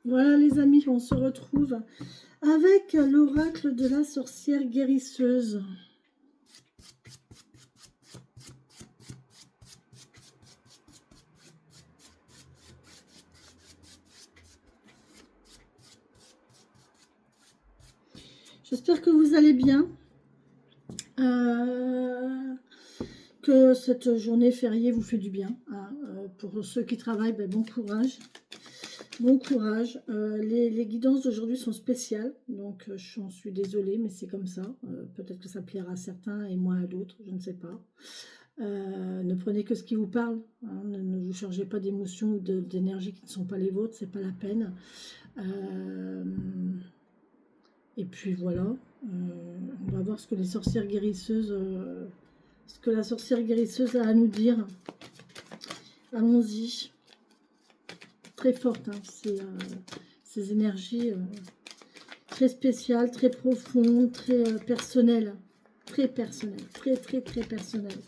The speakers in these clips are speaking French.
Voilà les amis, on se retrouve avec l'oracle de la sorcière guérisseuse. J'espère que vous allez bien, que cette journée fériée vous fait du bien. Hein. Pour ceux qui travaillent, ben, bon courage. Bon courage. Les guidances d'aujourd'hui sont spéciales, donc j'en suis désolée, mais c'est comme ça. Peut-être que ça plaira à certains et moins à d'autres, je ne sais pas. Ne prenez que ce qui vous parle. Hein. Ne vous chargez pas d'émotions ou d'énergie qui ne sont pas les vôtres, c'est pas la peine. Et puis voilà. On va voir ce que les sorcières guérisseuses, ce que la sorcière guérisseuse a à nous dire. Allons-y. Très forte, hein, ces énergies très spéciales, très profondes, très personnelles. Très personnelles, très personnelles.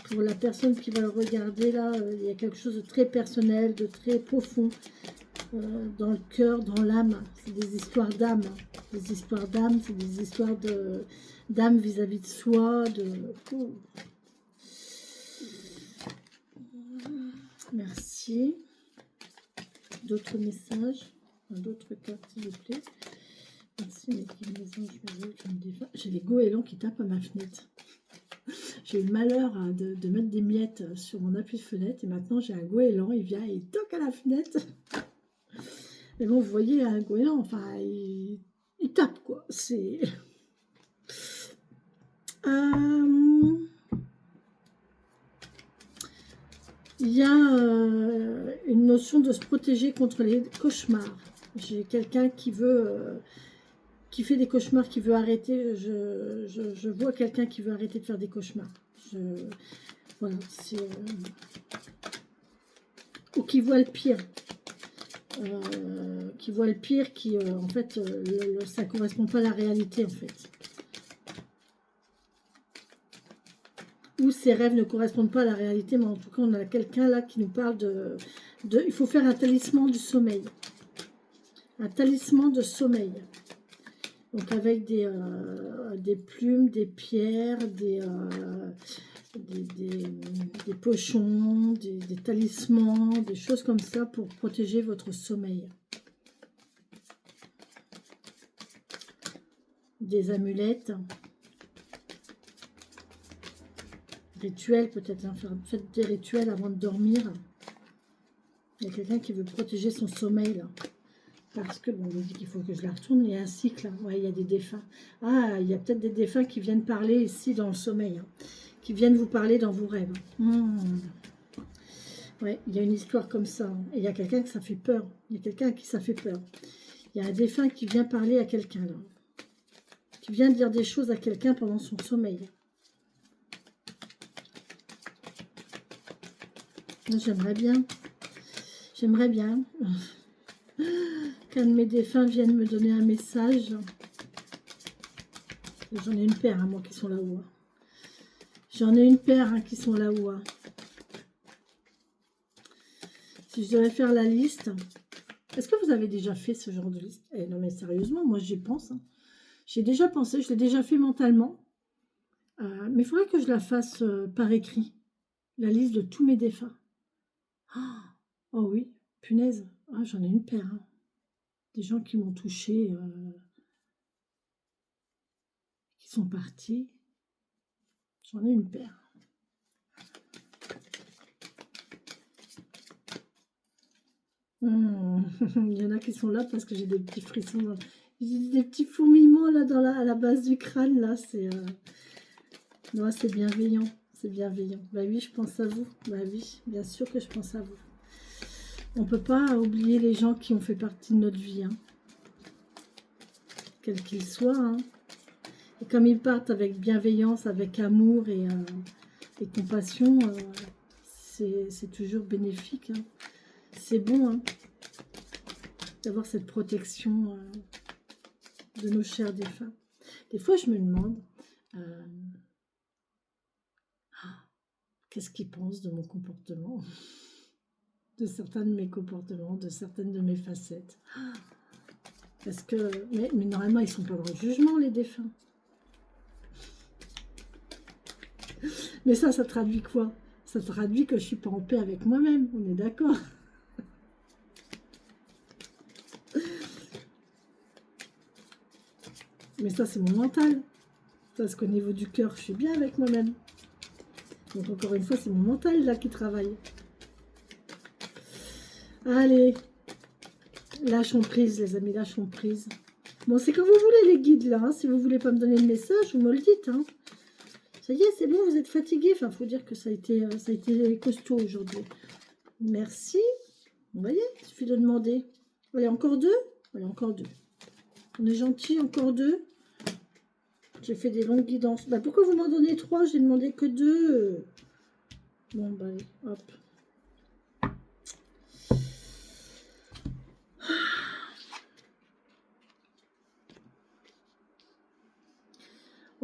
Pour la personne qui va le regarder, là, il y a quelque chose de très personnel, de très profond dans le cœur, dans l'âme. C'est des histoires d'âme. Des histoires d'âme, c'est des histoires d'âme vis-à-vis de soi. Merci. D'autres messages, d'autres cartes, s'il vous plaît. Merci, j'ai des goélands qui tapent à ma fenêtre. J'ai eu le malheur de mettre des miettes sur mon appui de fenêtre et maintenant j'ai un goéland, il vient et il toque à la fenêtre. Mais bon, vous voyez, un goéland, enfin, il tape quoi. C'est. Il y a une notion de se protéger contre les cauchemars. J'ai quelqu'un qui veut. Qui fait des cauchemars, qui veut arrêter. Je vois quelqu'un qui veut arrêter de faire des cauchemars. Voilà, c'est. Ou qui voit le pire. Qui voit le pire, qui en fait, ça ne correspond pas à la réalité en fait. Ou ses rêves ne correspondent pas à la réalité, mais en tout cas, on a quelqu'un là qui nous parle il faut faire un talisman du sommeil. Un talisman de sommeil. Donc avec des plumes, des pierres, des pochons, des talismans, des choses comme ça pour protéger votre sommeil. Des amulettes. Rituels peut-être, hein, faites des rituels avant de dormir. Il y a quelqu'un qui veut protéger son sommeil là. Parce que, bon, on me dit qu'il faut que je la retourne, il y a un cycle, hein. Ouais, il y a des défunts. Ah, il y a peut-être des défunts qui viennent parler ici dans le sommeil, hein, qui viennent vous parler dans vos rêves. Ouais, il y a une histoire comme ça, hein. Et il y a quelqu'un que ça fait peur, il y a quelqu'un à qui ça fait peur. Il y a un défunt qui vient parler à quelqu'un, là, qui vient dire des choses à quelqu'un pendant son sommeil. J'aimerais bien qu'un de mes défunts vienne me donner un message. J'en ai une paire, hein, moi, qui sont là-haut. Hein. J'en ai une paire, hein, qui sont là-haut. Hein. Si je devais faire la liste... Est-ce que vous avez déjà fait ce genre de liste? Non, mais sérieusement, moi, j'y pense. Hein. J'ai déjà pensé, je l'ai déjà fait mentalement. Mais il faudrait que je la fasse par écrit. La liste de tous mes défunts. Oh oui, punaise. Ah, j'en ai une paire. Hein. Des gens qui m'ont touché, qui sont partis. J'en ai une paire. Il y en a qui sont là parce que j'ai des petits frissons. J'ai des petits fourmillements là à la base du crâne. Là, c'est non, c'est bienveillant. C'est bienveillant. Bah oui, je pense à vous. Bah oui, bien sûr que je pense à vous. On ne peut pas oublier les gens qui ont fait partie de notre vie. Hein. Quels qu'ils soient. Hein. Et comme ils partent avec bienveillance, avec amour et compassion, c'est toujours bénéfique. Hein. C'est bon hein, d'avoir cette protection de nos chers défunts. Des fois, je me demande qu'est-ce qu'ils pensent de mon comportement. de certains de mes comportements, de certaines de mes facettes. Parce que, mais normalement, ils ne sont pas dans le jugement, les défunts. Mais ça traduit quoi? Ça traduit que je ne suis pas en paix avec moi-même, on est d'accord? Mais ça, c'est mon mental. Parce qu'au niveau du cœur, je suis bien avec moi-même. Donc, encore une fois, c'est mon mental, là, qui travaille. Allez, lâchons prise, les amis, lâchons prise. Bon, c'est quand vous voulez, les guides, là. Hein. Si vous ne voulez pas me donner le message, vous me le dites. Hein. Ça y est, c'est bon, vous êtes fatigué. Enfin, il faut dire que ça a été costaud aujourd'hui. Merci. Vous voyez, il suffit de demander. Allez, encore deux. Allez, encore deux. On est gentil, encore deux. J'ai fait des longues guidances. Bah, pourquoi vous m'en donnez trois? J'ai demandé que deux. Bon, bah, hop.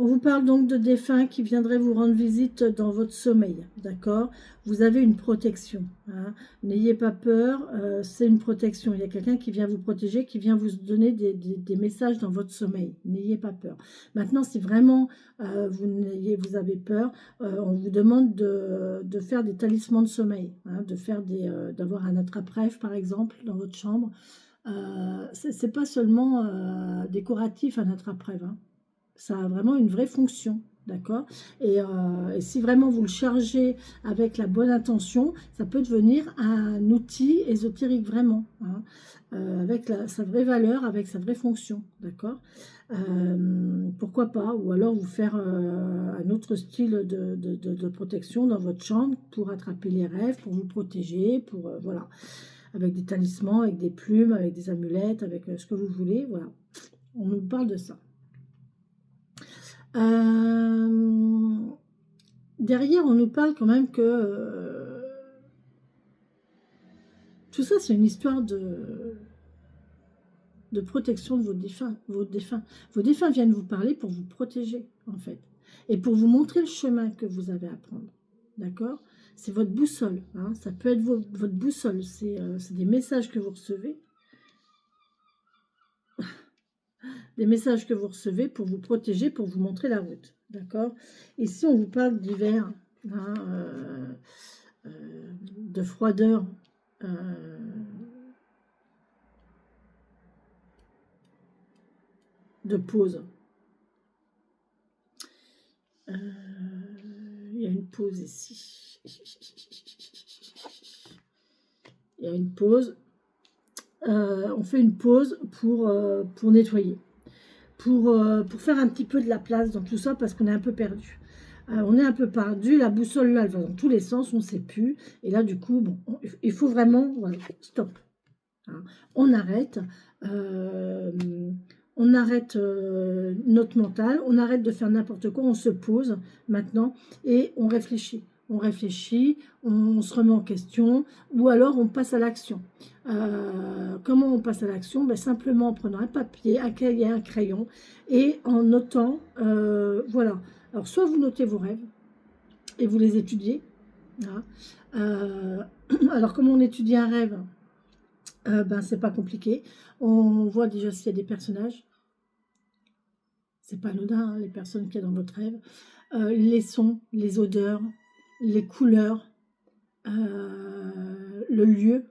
On vous parle donc de défunts qui viendraient vous rendre visite dans votre sommeil, d'accord? Vous avez une protection, hein. N'ayez pas peur, c'est une protection. Il y a quelqu'un qui vient vous protéger, qui vient vous donner des messages dans votre sommeil. N'ayez pas peur. Maintenant, si vraiment vous avez peur, on vous demande de faire des talismans de sommeil, hein, d'avoir un attrape-rêve, par exemple, dans votre chambre. C'est pas seulement décoratif, un attrape-rêve, hein. Ça a vraiment une vraie fonction, d'accord? Et si vraiment vous le chargez avec la bonne intention, ça peut devenir un outil ésotérique vraiment, hein, avec sa vraie valeur, avec sa vraie fonction, d'accord? Pourquoi pas? Ou alors vous faire un autre style de protection dans votre chambre pour attraper les rêves, pour vous protéger, pour voilà, avec des talismans, avec des plumes, avec des amulettes, avec ce que vous voulez, voilà. On nous parle de ça. Derrière, on nous parle quand même que tout ça, c'est une histoire de protection de vos défunts. Vos défunts viennent vous parler pour vous protéger, en fait. Et pour vous montrer le chemin que vous avez à prendre. D'accord? C'est votre boussole. Hein, ça peut être votre boussole. C'est des messages que vous recevez. Des messages que vous recevez pour vous protéger, pour vous montrer la route. D'accord? Ici, on vous parle d'hiver, hein, de froideur, de pause. Il y a une pause ici. Il y a une pause. On fait une pause pour nettoyer. Pour faire un petit peu de la place dans tout ça, parce qu'on est un peu perdu. On est un peu perdu, la boussole là, elle va dans tous les sens, on ne sait plus. Et là, du coup, bon, il faut vraiment, voilà, stop. Hein. On arrête. On arrête notre mental, on arrête de faire n'importe quoi, on se pose maintenant et on réfléchit. On réfléchit, on se remet en question, ou alors on passe à l'action. Comment on passe à l'action? Ben, simplement en prenant un papier, un cahier, un crayon, et en notant, voilà. Alors, soit vous notez vos rêves, et vous les étudiez. Hein. Alors, comment on étudie un rêve? Ben, c'est pas compliqué. On voit déjà s'il y a des personnages. C'est pas anodin, hein, les personnes qu'il y a dans votre rêve. Les sons, les odeurs, les couleurs, le lieu.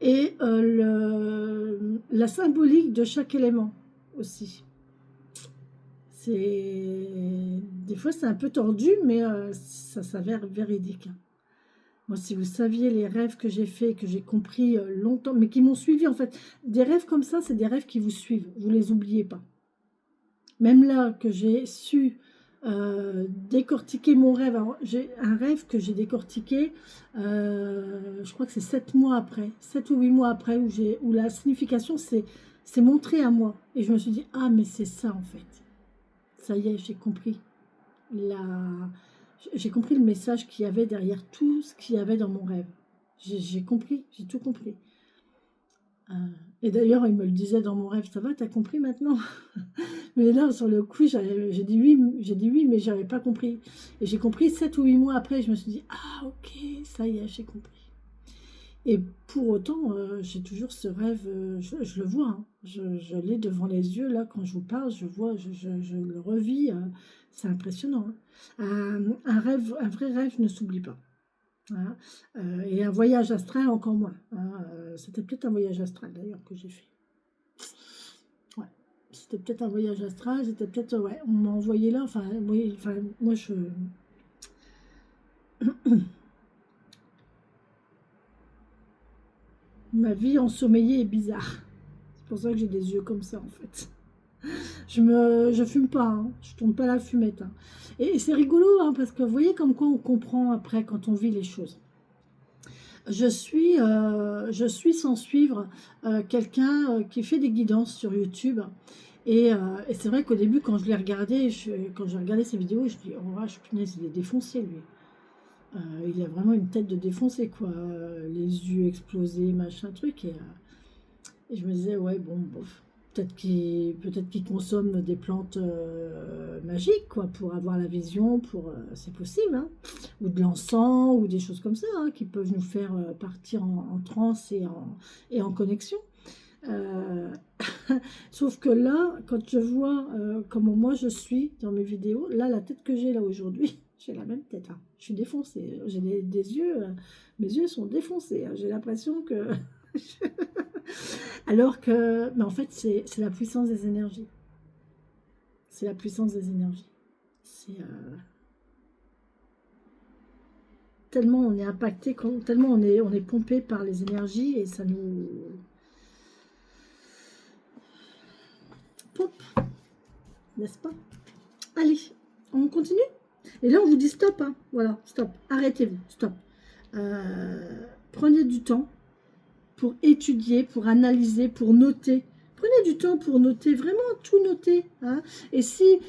Et la symbolique de chaque élément aussi. Des fois, c'est un peu tordu, mais ça s'avère véridique. Moi, si vous saviez les rêves que j'ai faits, que j'ai compris longtemps, mais qui m'ont suivi en fait, des rêves comme ça, c'est des rêves qui vous suivent, vous les oubliez pas. Même là, que j'ai su décortiquer mon rêve, j'ai un rêve que j'ai décortiqué, je crois que c'est 7 mois après, 7 ou 8 mois après, où la signification s'est montrée à moi. Et je me suis dit, ah mais c'est ça en fait. Ça y est, j'ai compris. J'ai compris le message qu'il y avait derrière tout ce qu'il y avait dans mon rêve. J'ai compris, j'ai tout compris. Et d'ailleurs, il me le disait dans mon rêve, ça va, t'as compris maintenant? Mais là, sur le coup, j'ai dit oui, mais j'avais pas compris. Et j'ai compris 7 ou 8 mois après, je me suis dit, ah ok, ça y est, j'ai compris. Et pour autant, j'ai toujours ce rêve, je le vois, hein. Je l'ai devant les yeux, là, quand je vous parle, je vois, je le revis, c'est impressionnant, hein. Un rêve, un vrai rêve ne s'oublie pas, hein. Et un voyage astral encore moins, hein. C'était peut-être un voyage astral d'ailleurs que j'ai fait. Ouais, c'était peut-être un voyage astral, c'était peut-être, ouais, on m'a envoyé là, enfin, oui, enfin, moi je... Ma vie ensommeillée est bizarre. C'est pour ça que j'ai des yeux comme ça en fait. Je fume pas, hein. Je tourne pas la fumette, hein. Et c'est rigolo, hein, parce que vous voyez comme quoi on comprend après quand on vit les choses. Je suis sans suivre quelqu'un qui fait des guidances sur YouTube. Et c'est vrai qu'au début, quand je l'ai regardé, quand j'ai regardé ses vidéos, je dis, oh, je punaise, il est défoncé lui. Il a vraiment une tête de défoncé, quoi. Les yeux explosés, machin truc. Et je me disais, ouais, bon, bof. Peut-être qu'il consomme des plantes magiques, quoi, pour avoir la vision, c'est possible, hein. Ou de l'encens, ou des choses comme ça, hein, qui peuvent nous faire partir en transe et en connexion. Euh, Sauf que là, quand je vois comment moi je suis dans mes vidéos, là, la tête que j'ai là aujourd'hui, j'ai la même tête, hein. Je suis défoncée, j'ai des yeux, mes yeux sont défoncés, hein. J'ai l'impression que... Alors que, mais en fait, c'est la puissance des énergies. C'est la puissance des énergies. C'est tellement on est impacté, tellement on est pompé par les énergies et ça nous pompe, n'est-ce pas? Allez, on continue. Et là, on vous dit stop, hein. Voilà, stop. Arrêtez-vous, stop. Prenez du temps pour étudier, pour analyser, pour noter. Prenez du temps pour noter, vraiment tout noter, hein. Et si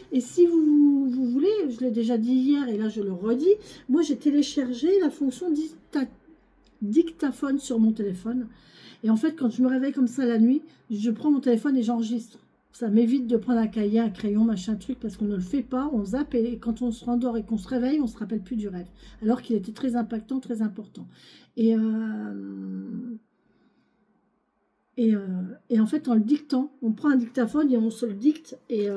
vous voulez, je l'ai déjà dit hier et là je le redis, moi j'ai téléchargé la fonction dictaphone sur mon téléphone. Et en fait, quand je me réveille comme ça la nuit, je prends mon téléphone et j'enregistre. Ça m'évite de prendre un cahier, un crayon, machin truc, parce qu'on ne le fait pas, on zappe, et quand on se rendort et qu'on se réveille, on ne se rappelle plus du rêve. Alors qu'il était très impactant, très important. Et, et en fait, en le dictant, on prend un dictaphone et on se le dicte. Et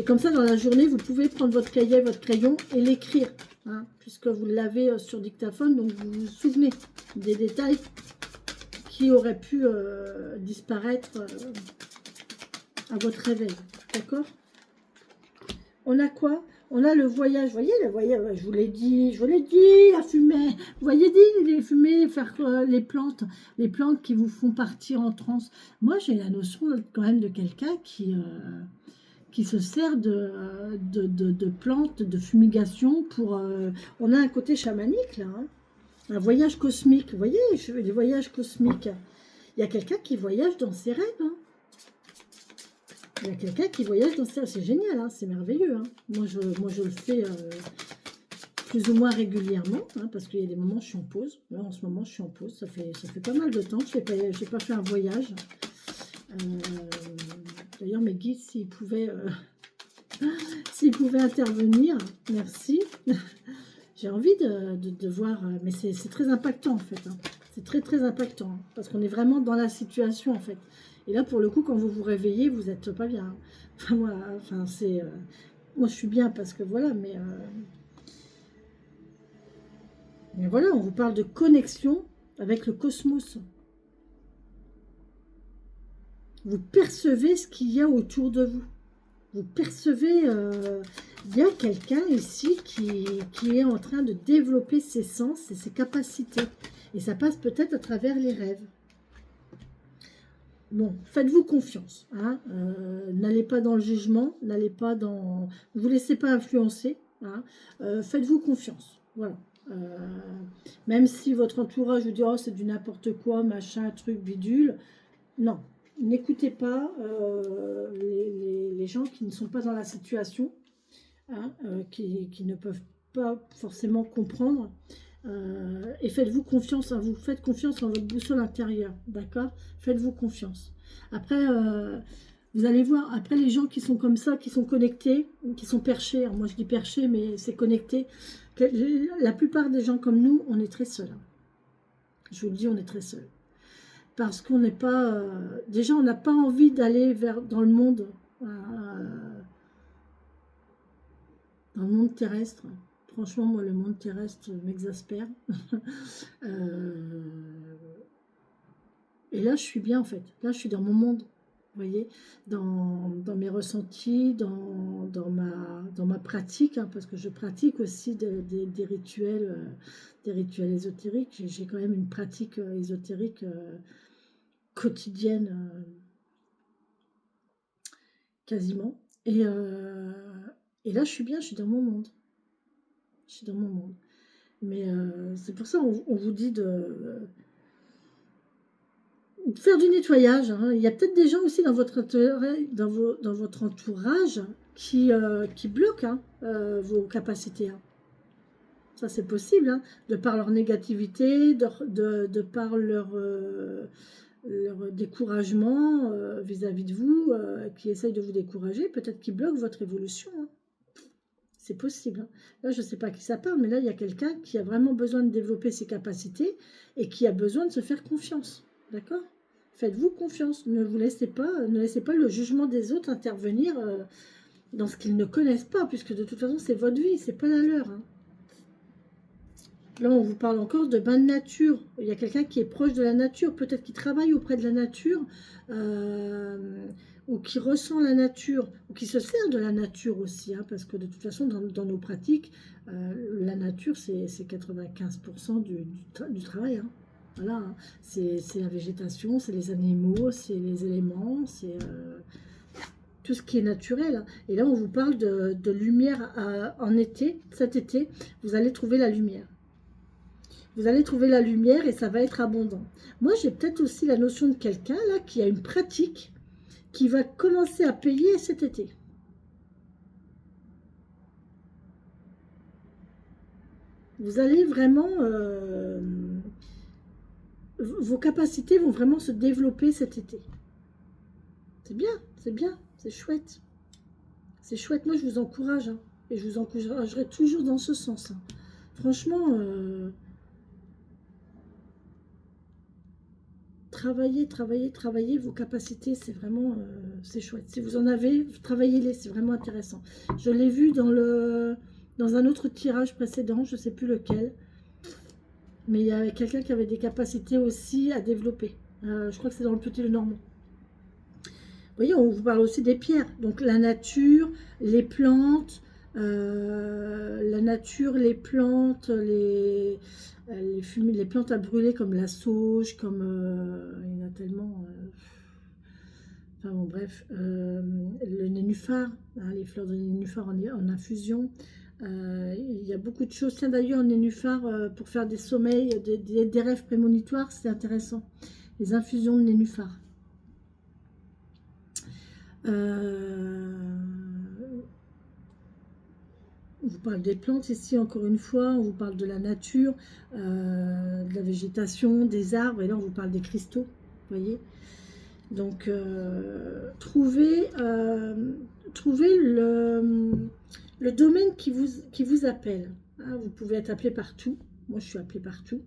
comme ça, dans la journée, vous pouvez prendre votre cahier, votre crayon et l'écrire, hein, puisque vous l'avez sur dictaphone, donc vous vous souvenez des détails qui auraient pu disparaître à votre réveil, d'accord? On a quoi? On a le voyage, vous voyez, le voyage, je vous l'ai dit, la fumée, vous voyez, les fumées, faire les plantes qui vous font partir en transe. Moi, j'ai la notion quand même de quelqu'un qui se sert de plantes, de fumigation pour... on a un côté chamanique, là, hein. Un voyage cosmique, vous voyez, je fais des voyages cosmiques. Il y a quelqu'un qui voyage dans ses rêves, hein. Il y a quelqu'un qui voyage dans ses rêves. C'est génial, hein, c'est merveilleux, hein. Moi, je le fais plus ou moins régulièrement, hein, parce qu'il y a des moments où je suis en pause. Là, en ce moment, je suis en pause. Ça fait pas mal de temps. Je n'ai pas fait un voyage. D'ailleurs, mes guides, s'ils pouvaient intervenir, merci. J'ai envie de voir, mais c'est très impactant en fait, hein. C'est très très impactant, hein, parce qu'on est vraiment dans la situation en fait. Et là, pour le coup, quand vous vous réveillez, vous n'êtes pas bien, hein. Moi, je suis bien parce que voilà, mais voilà, on vous parle de connexion avec le cosmos. Vous percevez ce qu'il y a autour de vous. Vous percevez, il y a quelqu'un ici qui est en train de développer ses sens et ses capacités. Et ça passe peut-être à travers les rêves. Bon, faites-vous confiance, hein. N'allez pas dans le jugement, n'allez pas dans... Ne vous laissez pas influencer, hein. Faites-vous confiance, voilà. Même si votre entourage vous dit « Oh, c'est du n'importe quoi, machin, truc, bidule », non. N'écoutez pas les gens qui ne sont pas dans la situation, hein, qui ne peuvent pas forcément comprendre. Et faites-vous confiance, hein, vous faites confiance en votre boussole intérieure, d'accord? Faites-vous confiance. Après, Vous allez voir, après les gens qui sont comme ça, qui sont connectés, qui sont perchés, alors moi je dis perchés, mais c'est connecté, la plupart des gens comme nous, on est très seuls. Je vous le dis, on est très seuls. Parce qu'on n'est pas... déjà, on n'a pas envie d'aller dans le monde, terrestre. Franchement, moi, le monde terrestre m'exaspère. Et là, je suis bien, en fait. Là, je suis dans mon monde. Vous voyez, dans mes ressentis, dans ma pratique, hein, parce que je pratique aussi des rituels ésotériques. J'ai quand même une pratique ésotérique quotidienne, quasiment. Et là, je suis bien, je suis dans mon monde. Je suis dans mon monde. Mais c'est pour ça on vous dit de faire du nettoyage. Hein. Il y a peut-être des gens aussi dans votre entourage qui bloquent vos capacités. Hein. Ça, c'est possible, hein, de par leur négativité, de par leur découragement vis-à-vis de vous, qui essayent de vous décourager, peut-être qu'ils bloquent votre évolution. Hein. C'est possible. Hein. Là, je ne sais pas à qui ça parle, mais là, il y a quelqu'un qui a vraiment besoin de développer ses capacités et qui a besoin de se faire confiance. D'accord ? Faites-vous confiance. Ne laissez pas le jugement des autres intervenir dans ce qu'ils ne connaissent pas, puisque de toute façon, c'est votre vie, c'est pas la leur. Hein. Là, on vous parle encore de bain de nature. Il y a quelqu'un qui est proche de la nature, peut-être qui travaille auprès de la nature, ou qui ressent la nature, ou qui se sert de la nature aussi, hein, parce que de toute façon, dans nos pratiques, la nature, c'est 95% du travail. Hein. Voilà, hein. C'est la végétation, c'est les animaux, c'est les éléments, c'est tout ce qui est naturel. Hein. Et là, on vous parle de lumière en été. Cet été, vous allez trouver la lumière. Vous allez trouver la lumière et ça va être abondant. Moi, j'ai peut-être aussi la notion de quelqu'un là qui a une pratique qui va commencer à payer cet été. Vous allez vraiment... vos capacités vont vraiment se développer cet été. C'est bien, c'est chouette. C'est chouette, moi je vous encourage. Hein, et je vous encouragerai toujours dans ce sens. Hein. Franchement... travaillez vos capacités, c'est vraiment, c'est chouette. Si vous en avez, travaillez-les, c'est vraiment intéressant. Je l'ai vu dans un autre tirage précédent, je ne sais plus lequel, mais il y avait quelqu'un qui avait des capacités aussi à développer. Je crois que c'est dans le Petit Lenormand. Vous voyez, on vous parle aussi des pierres, donc la nature, les plantes, la nature, les plantes, les plantes à brûler comme la sauge, comme il y en a tellement. Enfin bon, bref, le nénuphar, hein, les fleurs de nénuphar en infusion. Il y a beaucoup de choses. Tiens, d'ailleurs, le nénuphar pour faire des sommeils, des rêves prémonitoires, c'est intéressant. Les infusions de nénuphar. On vous parle des plantes ici, encore une fois, on vous parle de la nature, de la végétation, des arbres, et là on vous parle des cristaux, vous voyez. Donc, trouvez le domaine qui vous appelle. Hein, vous pouvez être appelé partout. Moi, je suis appelée partout.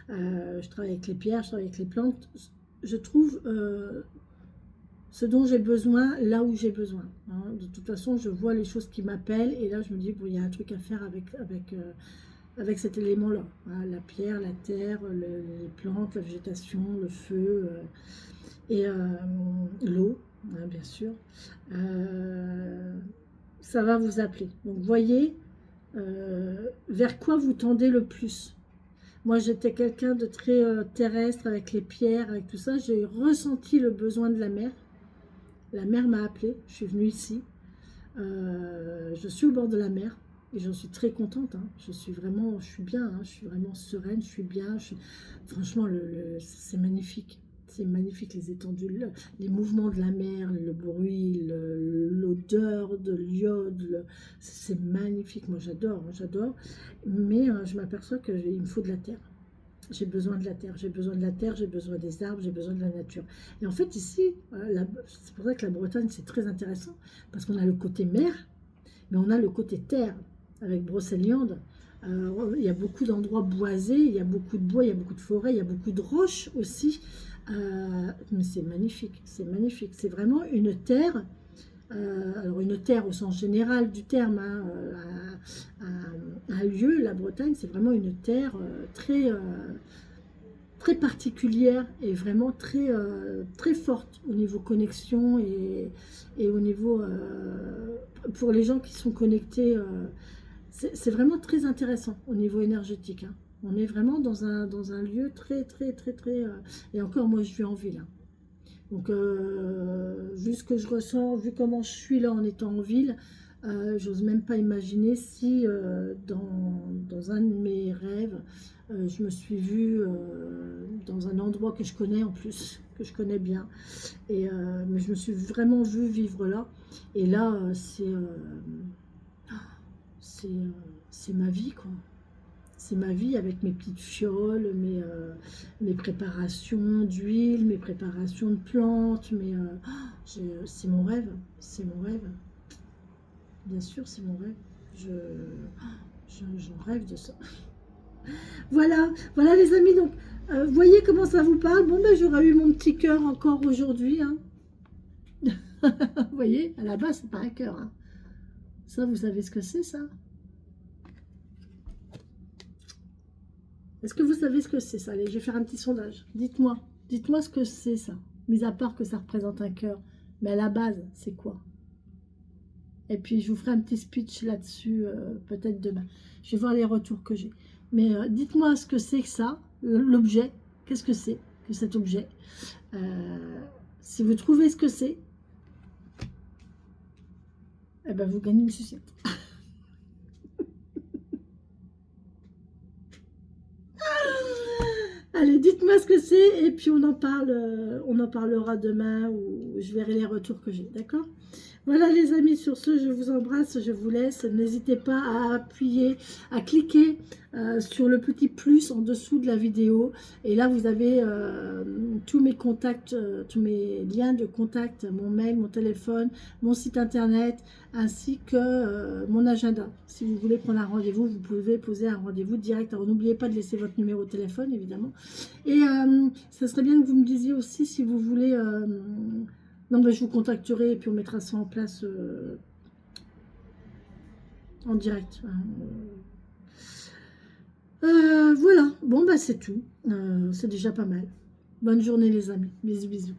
Je travaille avec les pierres, je travaille avec les plantes. Je trouve ce dont j'ai besoin là où j'ai besoin. Hein. De toute façon, je vois les choses qui m'appellent et là, je me dis, bon, il y a un truc à faire avec cet élément-là. Hein. La pierre, la terre, les plantes, la végétation, le feu et l'eau, hein, bien sûr. Ça va vous appeler. Donc, voyez vers quoi vous tendez le plus. Moi, j'étais quelqu'un de très terrestre avec les pierres, avec tout ça. J'ai ressenti le besoin de la mer. La mer m'a appelée, je suis venue ici. Je suis au bord de la mer et j'en suis très contente. Hein. Je suis bien, hein. Je suis vraiment sereine, je suis bien. Franchement, c'est magnifique. C'est magnifique, les étendues, les mouvements de la mer, le bruit, l'odeur de l'iode. C'est magnifique, moi j'adore, j'adore. Mais je m'aperçois qu'il me faut de la terre. J'ai besoin de la terre, j'ai besoin de la terre, j'ai besoin des arbres, j'ai besoin de la nature. Et en fait, ici, c'est pour ça que la Bretagne, c'est très intéressant, parce qu'on a le côté mer, mais on a le côté terre, avec Brocéliande. Il y a beaucoup d'endroits boisés, il y a beaucoup de bois, il y a beaucoup de forêts, il y a beaucoup de roches aussi. Mais c'est magnifique, c'est magnifique. C'est vraiment une terre, alors une terre au sens général du terme, hein, un lieu, la Bretagne, c'est vraiment une terre très particulière et vraiment très forte au niveau connexion et au niveau, pour les gens qui sont connectés, c'est vraiment très intéressant au niveau énergétique, hein. On est vraiment dans un lieu très, et encore moi je vis en ville, hein. Donc vu ce que je ressens, vu comment je suis là en étant en ville, j'ose même pas imaginer si dans un de mes rêves, je me suis vue dans un endroit que je connais en plus, que je connais bien. Mais je me suis vraiment vue vivre là. Et là, c'est ma vie, quoi. C'est ma vie avec mes petites fioles, mes préparations d'huile, mes préparations de plantes. C'est mon rêve, c'est mon rêve. Bien sûr, c'est mon rêve. J'en rêve de ça. Voilà, voilà les amis. Donc, voyez comment ça vous parle. Bon, ben j'aurais eu mon petit cœur encore aujourd'hui, hein. Vous voyez, à la base, c'est pas un cœur, hein. Ça, vous savez ce que c'est, ça? Est-ce que vous savez ce que c'est, ça? Allez, je vais faire un petit sondage. Dites-moi ce que c'est, ça. Mis à part que ça représente un cœur. Mais à la base, c'est quoi? Et puis, je vous ferai un petit speech là-dessus, peut-être demain. Je vais voir les retours que j'ai. Mais dites-moi ce que c'est que ça, l'objet. Qu'est-ce que c'est que cet objet? Si vous trouvez ce que c'est, eh ben, vous gagnez une sucette. Allez, dites-moi ce que c'est et puis on en parlera demain ou je verrai les retours que j'ai, d'accord? Voilà les amis, sur ce, je vous embrasse, je vous laisse. N'hésitez pas à appuyer, à cliquer sur le petit plus en dessous de la vidéo. Et là, vous avez tous mes contacts, tous mes liens de contact, mon mail, mon téléphone, mon site internet, ainsi que mon agenda. Si vous voulez prendre un rendez-vous, vous pouvez poser un rendez-vous direct. Alors, n'oubliez pas de laisser votre numéro de téléphone, évidemment. Et ça serait bien que vous me disiez aussi si vous voulez... non, ben, je vous contacterai et puis on mettra ça en place en direct. Voilà, bon, bah c'est tout. C'est déjà pas mal. Bonne journée les amis. Bisous, bisous.